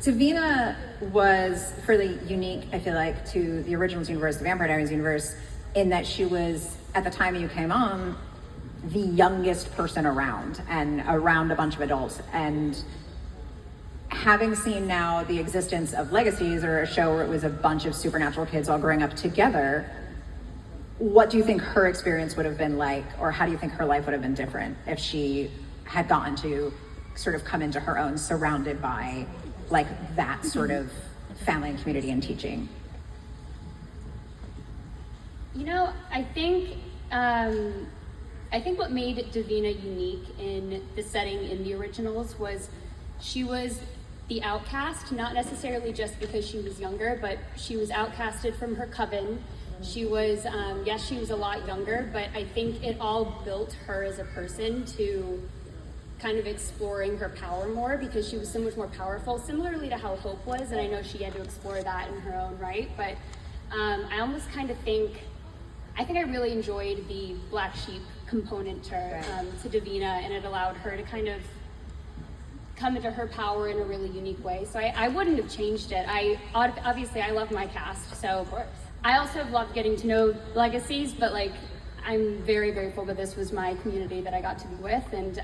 Davina was fairly unique, I feel like, to the originals universe, the Vampire Diaries universe, in that she was, at the time you came on, the youngest person around, and around a bunch of adults. And having seen now the existence of Legacies, or a show where it was a bunch of supernatural kids all growing up together, what do you think her experience would have been like, or how do you think her life would have been different if she had gotten to sort of come into her own surrounded by like that sort of family and community and teaching? You know, I think what made Davina unique in the setting in the originals was she was the outcast, not necessarily just because she was younger, but she was outcasted from her coven. She was, yes, she was a lot younger, but I think it all built her as a person to kind of exploring her power more, because she was so much more powerful, similarly to how Hope was, and I know she had to explore that in her own right, but I almost kind of think I really enjoyed the black sheep component to Davina, and it allowed her to kind of come into her power in a really unique way. So I wouldn't have changed it. Obviously I love my cast, so I also have loved getting to know Legacies, but like I'm very grateful that this was my community that I got to be with, and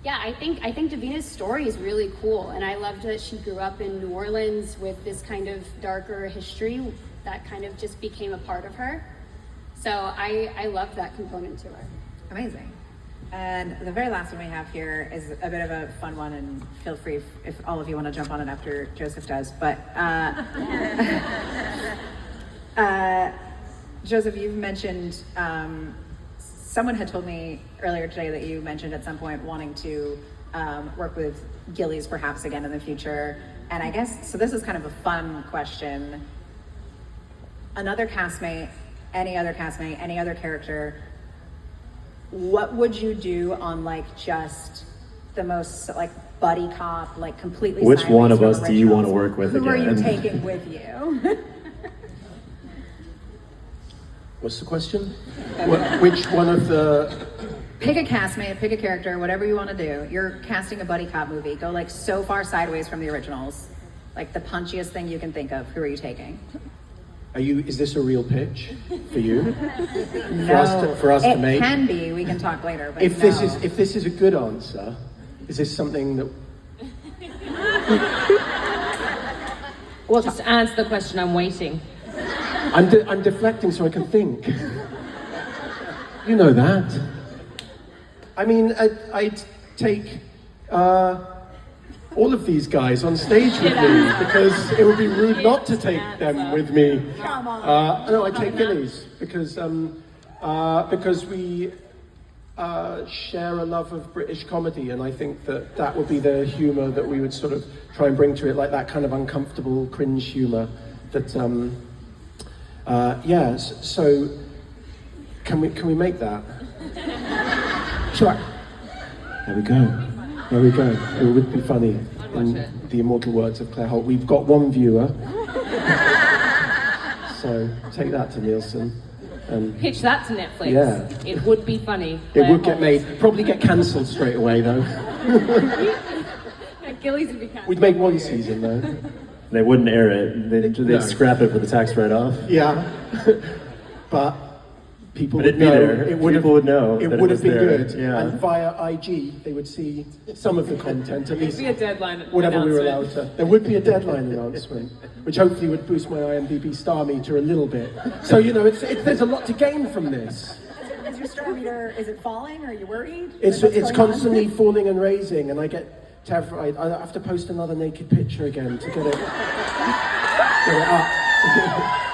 yeah, I think Davina's story is really cool, and I loved that she grew up in New Orleans with this kind of darker history that kind of just became a part of her. So I loved that component to her. Amazing. And the very last one we have here is a bit of a fun one, and feel free if all of you want to jump on it after Joseph does. But Joseph, you've mentioned, someone had told me earlier today that you mentioned at some point wanting to work with Gillies perhaps again in the future. And I guess, so this is kind of a fun question. Another castmate, any other character, what would you do on like just the most like buddy cop, like completely Which sideways one of from us do you want to originals? work with Who again? are you taking with you? What's the question? Which one of the... Pick a castmate, pick a character, whatever you want to do. You're casting a buddy cop movie. Go like so far sideways from the originals. Like the punchiest thing you can think of. Who are you taking? Is this a real pitch for you? No, for us to it make? can be. We can talk later. But If no. this is a good answer, is this something that... Well, just answer the question. I'm waiting. I'm deflecting so I can think. You know that. I mean, I'd take all of these guys on stage with me, because it would be rude not to take them with me. Come on. No, I'd take Gillies because we share a love of British comedy, and I think that would be the humour that we would sort of try and bring to it, like that kind of uncomfortable cringe humour that. So can we make that? Sure. There we go. It would be funny. In the immortal words of Claire Holt, we've got one viewer. So take that to Nielsen. Pitch that to Netflix. Yeah. It would be funny. It would get made. Probably get cancelled straight away though. Gillies would be cancelled. We'd make one season though. They wouldn't air it. They'd No. scrap it for the tax write-off. Yeah. But people But would it'd be know. there. People would know It that it would have was been there. good. Yeah. And via IG, they would see some of the content, at least. There'd be a deadline Whatever we were allowed announcement. to. There would be a deadline announcement, which hopefully would boost my IMDb star meter a little bit. So, you know, there's a lot to gain from this. Is your star meter, is it falling? Are you worried? It's What's going on? constantly falling and raising, and I get terrified. I have to post another naked picture again to get it up.